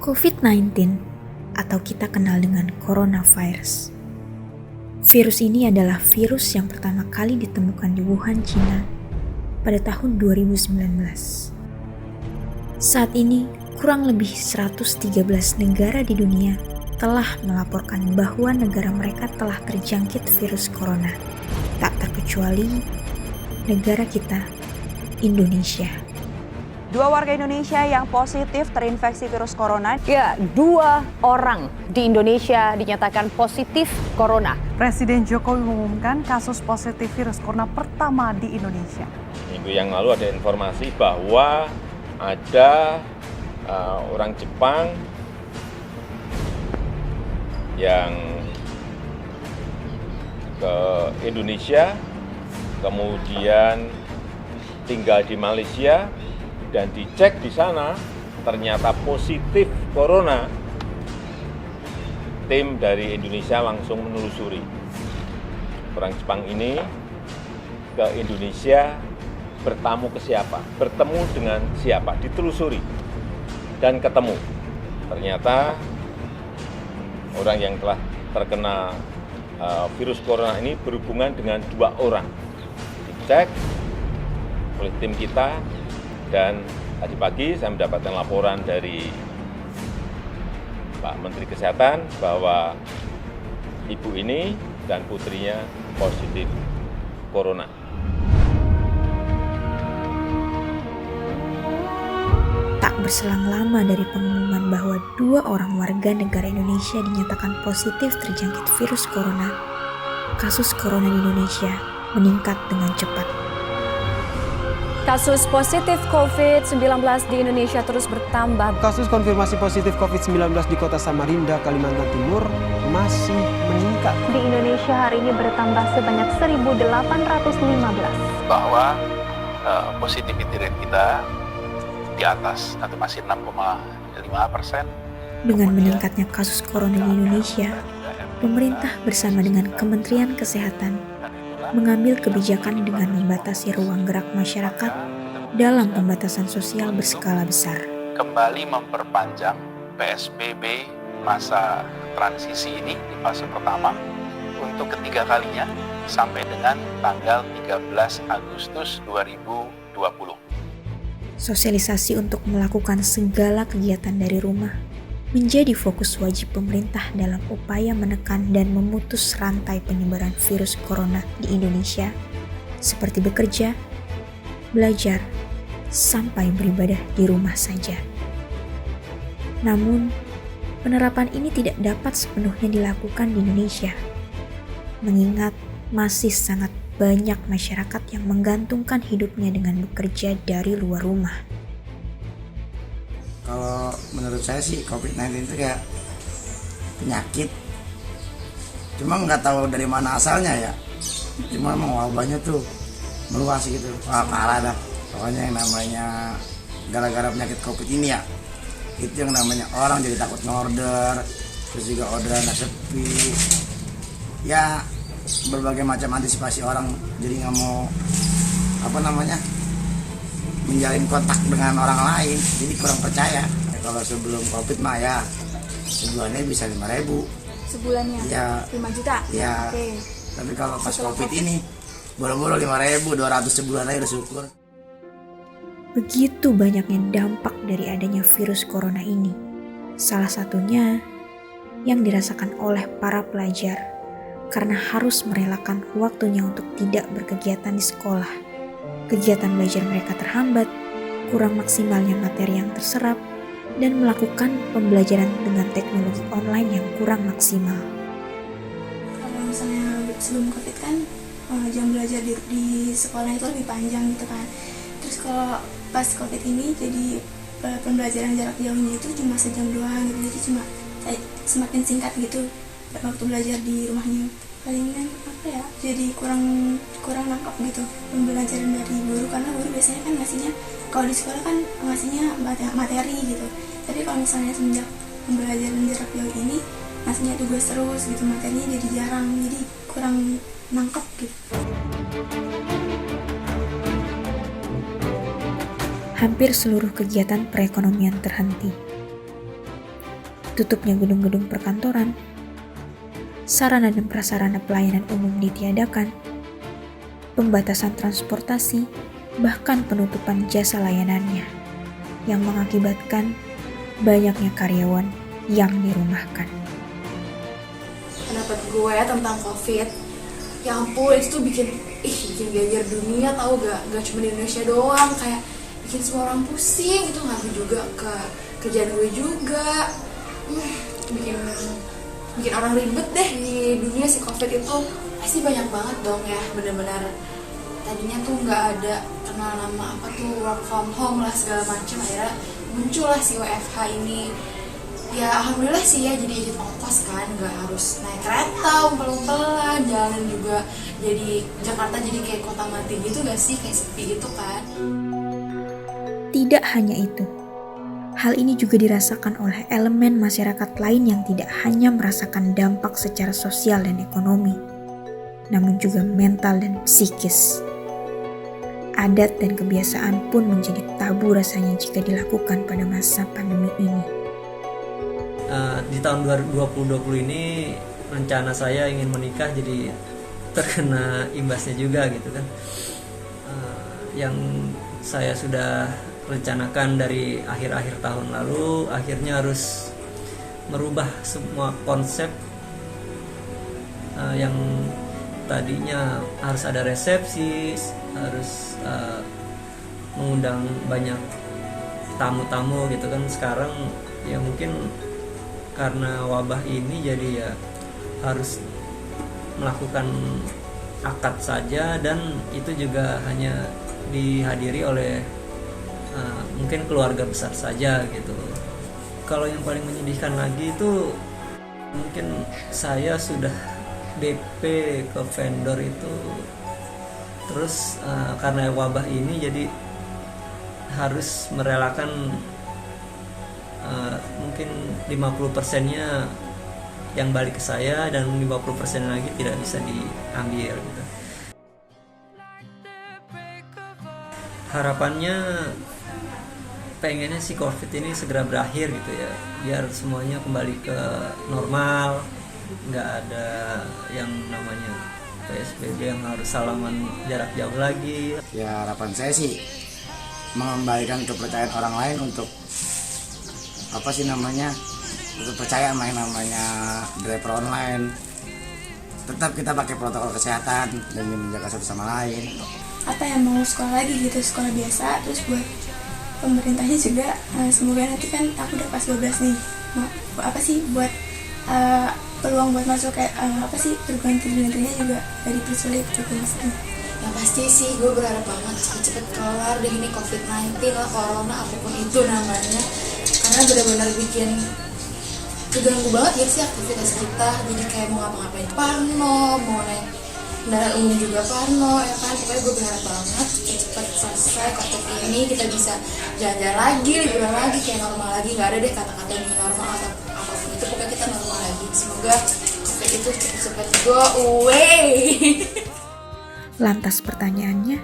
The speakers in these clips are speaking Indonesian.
COVID-19 atau kita kenal dengan coronavirus. Virus ini adalah virus yang pertama kali ditemukan di Wuhan, China pada tahun 2019. Saat ini, kurang lebih 113 negara di dunia telah melaporkan bahwa negara mereka telah terjangkit virus corona. Tak terkecuali negara kita, Indonesia. 2 warga Indonesia yang positif terinfeksi virus corona. Ya, 2 orang di Indonesia dinyatakan positif corona. Presiden Jokowi mengumumkan kasus positif virus corona pertama di Indonesia. Minggu yang lalu ada informasi bahwa ada orang Jepang yang ke Indonesia, kemudian tinggal di Malaysia, dan dicek di sana ternyata positif corona. Tim dari Indonesia langsung menelusuri. Orang Jepang ini ke Indonesia bertamu ke siapa, bertemu dengan siapa, ditelusuri dan ketemu. Ternyata orang yang telah terkena virus corona ini berhubungan dengan 2 orang. Dicek oleh tim kita. Dan tadi pagi saya mendapatkan laporan dari Pak Menteri Kesehatan bahwa ibu ini dan putrinya positif corona. Tak berselang lama dari pengumuman bahwa 2 orang warga negara Indonesia dinyatakan positif terjangkit virus corona, kasus corona di Indonesia meningkat dengan cepat. Kasus positif COVID-19 di Indonesia terus bertambah. Kasus konfirmasi positif COVID-19 di kota Samarinda, Kalimantan Timur masih meningkat. Di Indonesia hari ini bertambah sebanyak 1.815. Bahwa positivity rate kita di atas atau masih 6,5%. Dengan meningkatnya kasus corona di Indonesia, pemerintah bersama dengan Kementerian Kesehatan mengambil kebijakan dengan membatasi ruang gerak masyarakat dalam pembatasan sosial berskala besar. Kembali memperpanjang PSBB masa transisi ini di fase pertama untuk ketiga kalinya sampai dengan tanggal 13 Agustus 2020. Sosialisasi untuk melakukan segala kegiatan dari rumah menjadi fokus wajib pemerintah dalam upaya menekan dan memutus rantai penyebaran virus corona di Indonesia, seperti bekerja, belajar, sampai beribadah di rumah saja. Namun, penerapan ini tidak dapat sepenuhnya dilakukan di Indonesia, mengingat masih sangat banyak masyarakat yang menggantungkan hidupnya dengan bekerja dari luar rumah. Kalau menurut saya sih COVID-19 itu kayak penyakit, cuma nggak tahu dari mana asalnya ya. Cuma emang wabahnya tuh meluas gitu, wah parah dah. Pokoknya yang namanya gara-gara penyakit COVID ini ya, itu yang namanya orang jadi takut ngorder, terus juga orderan sepi. Ya berbagai macam antisipasi orang jadi nggak mau menjalin kontak dengan orang lain, jadi kurang percaya. Kalau sebelum COVID mah ya sebulannya bisa 5.000. Sebulannya? Ya. 5 juta? Ya. Oke. Tapi kalau pas COVID ini boro-boro 5.000, 200 sebulan aja udah syukur. Begitu banyaknya dampak dari adanya virus corona ini. Salah satunya yang dirasakan oleh para pelajar karena harus merelakan waktunya untuk tidak berkegiatan di sekolah. Kegiatan belajar mereka terhambat, kurang maksimalnya materi yang terserap, dan melakukan pembelajaran dengan teknologi online yang kurang maksimal. Kalau misalnya sebelum COVID kan jam belajar di sekolah itu lebih panjang gitu kan. Terus kalau pas COVID ini jadi pembelajaran jarak jauhnya itu cuma sejam doang gitu. Jadi cuma semakin singkat gitu waktu belajar di rumahnya. Palingan jadi kurang nangkap gitu pembelajaran dari guru, karena guru biasanya kan ngasihnya, kalau di sekolah kan ngasihnya materi gitu, tapi kalau misalnya semenjak pembelajaran jarak jauh ini ngasihnya tugas terus gitu, materinya jadi jarang, jadi kurang nangkep gitu. Hampir seluruh kegiatan perekonomian terhenti. tutupnya gedung-gedung perkantoran, sarana dan prasarana pelayanan umum ditiadakan, pembatasan transportasi, bahkan penutupan jasa layanannya, yang mengakibatkan banyaknya karyawan yang dirumahkan. Pendapat gue tentang COVID, ya ampun itu tuh bikin geger dunia, tahu gak cuma di Indonesia doang, kayak bikin semua orang pusing, itu ngaruh juga ke kerjaan gue juga. Bikin orang ribet deh di dunia si COVID itu. Pasti banyak banget dong ya, benar-benar tadinya tuh nggak ada kenal nama apa tuh work from home lah segala macam, akhirnya muncul lah si WFH ini. Ya alhamdulillah sih ya, jadi irit ongkos kan, nggak harus naik kereta umpel-umpelan, jalan juga jadi Jakarta jadi kayak kota mati gitu gak sih, kayak sepi gitu kan. Tidak hanya itu, hal ini juga dirasakan oleh elemen masyarakat lain yang tidak hanya merasakan dampak secara sosial dan ekonomi, namun juga mental dan psikis. Adat dan kebiasaan pun menjadi tabu rasanya jika dilakukan pada masa pandemi ini. Di tahun 2020 ini rencana saya ingin menikah, jadi terkena imbasnya juga gitu kan. Yang saya sudah rencanakan dari akhir-akhir tahun lalu akhirnya harus merubah semua konsep yang tadinya harus ada resepsi, harus mengundang banyak tamu-tamu gitu kan. Sekarang ya mungkin karena wabah ini jadi ya harus melakukan akad saja, dan itu juga hanya dihadiri oleh mungkin keluarga besar saja gitu. Kalau yang paling menyedihkan lagi itu mungkin saya sudah DP ke vendor itu, terus karena wabah ini jadi harus merelakan mungkin 50%-nya yang balik ke saya, dan 50% lagi tidak bisa diambil gitu. Harapannya pengennya si COVID ini segera berakhir gitu ya, biar semuanya kembali ke normal, nggak ada yang namanya PSBB yang harus salaman jarak jauh lagi. Ya harapan saya sih mengembalikan kepercayaan orang lain untuk untuk percaya main namanya driver online. Tetap kita pakai protokol kesehatan dan menjaga satu sama lain. Apa yang mau sekolah lagi gitu, sekolah biasa. Terus buat pemerintahnya juga, semoga nanti kan aku udah kelas 12 nih, buat peluang buat masuk kayak perguruan tinggi negerinya juga dari dipersulit gitu maksudnya. Yang pasti sih gue berharap banget cepet-cepet keluar deh ini COVID-19 lah, corona apapun itu namanya, karena benar-benar bikin keganggu banget ya sih aktivitas kita. Jadi kayak mau ngapa-ngapain parno, mau naik kendaraan umum juga parno ya kan. Pokoknya gue berharap banget cepet-cepet selesai COVID ini, kita bisa jalan-jalan lagi, liburan lagi, kayak normal lagi. Gak ada deh kata-kata yang normal atau apapun itu, pokoknya kita normal lagi. Semoga COVID itu cepet-cepet go away. Lantas pertanyaannya,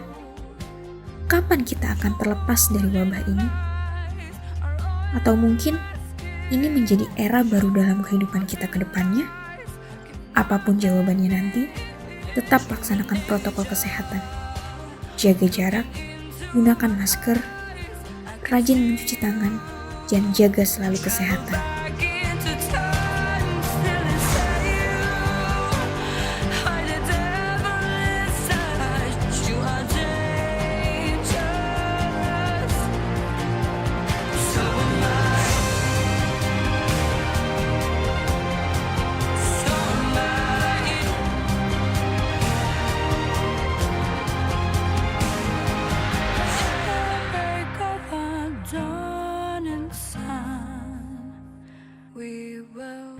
kapan kita akan terlepas dari wabah ini? Atau mungkin ini menjadi era baru dalam kehidupan kita ke depannya? Apapun jawabannya nanti, tetap laksanakan protokol kesehatan. Jaga jarak, gunakan masker, rajin mencuci tangan, dan jaga selalu kesehatan. We will